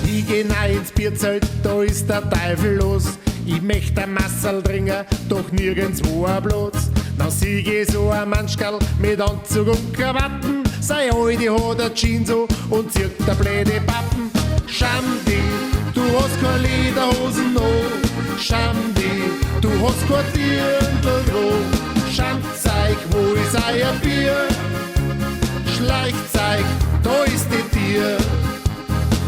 Ich geh rein ins Bierzelt, da ist der Teufel los. Ich möcht ein Masserl trinken, doch nirgendwo ein Platz. Dann sieh ich so ein Manschkerl mit Anzug und Krawatten. Sei Alte hat ein Jeans so und zirkt der blöde Pappen. Schandi, du hast keine Lederhosen an. Schandi, du hast kein Dirndl dran. Schandzeig, wo ist euer Bier? Schleichzeig, da ist die Tier.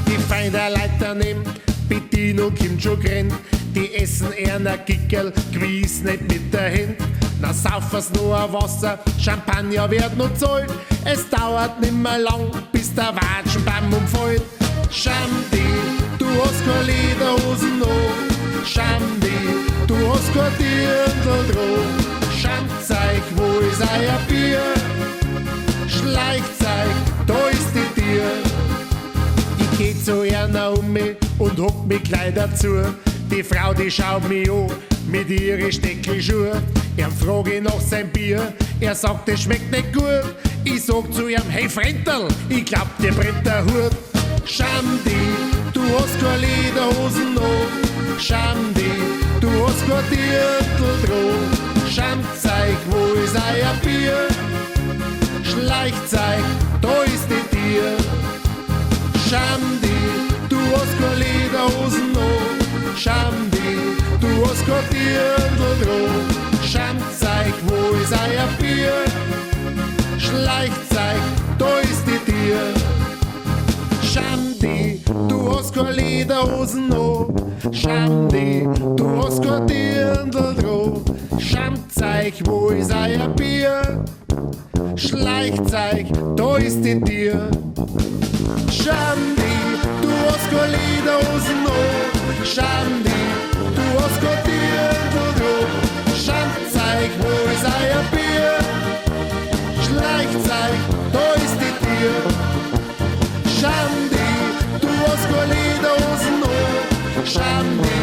Die Feinde Leiter neben Bettino kommt schon grennt. Die essen eher ne Gickel, gewiss nicht mit der Hand. Na saufen's nur ein Wasser, Champagner wird noch zahlt. Es dauert nimmer lang, bis der Watschenbaum umfällt. Schandi, du hast keine Lederhosen an. Schandi, du hast kein Dirndl dran. Schandzeig, wo ist euer Bier? Schleichzeig, da ist die Tür. Ich geh zu einer um mich und hock mich gleich dazu. Die Frau, die schaut mich an mit ihren Steckelschuhe. Er frag ich nach sein Bier, er sagt, es schmeckt nicht gut. Ich sag zu ihm, hey Frenterl, ich glaub, dir brennt der Hut. Schandi, du hast keine Lederhosen an. Schandi, du hast kein Dirndl dran. Schandzeig, wo ist euer Bier? Schleichzeig, da ist die Tier. Schandi, du hast keine Lederhosen an. Schandi, du hast kein Dirndl dran. Schandzeig, wo ist euer Bier? Schleichzeig, da ist die Tier. Schandi, du hast keine Lederhosen an. Schandi, du hast kein Dirndl dran. Schandzeig, wo ist euer Bier? Schleichzeig, da ist die Tier. Schandi, du hast keine Lederhosen an. Schandi, du hast kein Dirndl dran. Schandzeig, wo ist euer Bier? Schleichzeig, da ist die Tier. Schandi, du hast keine Lederhosen an. Schandi,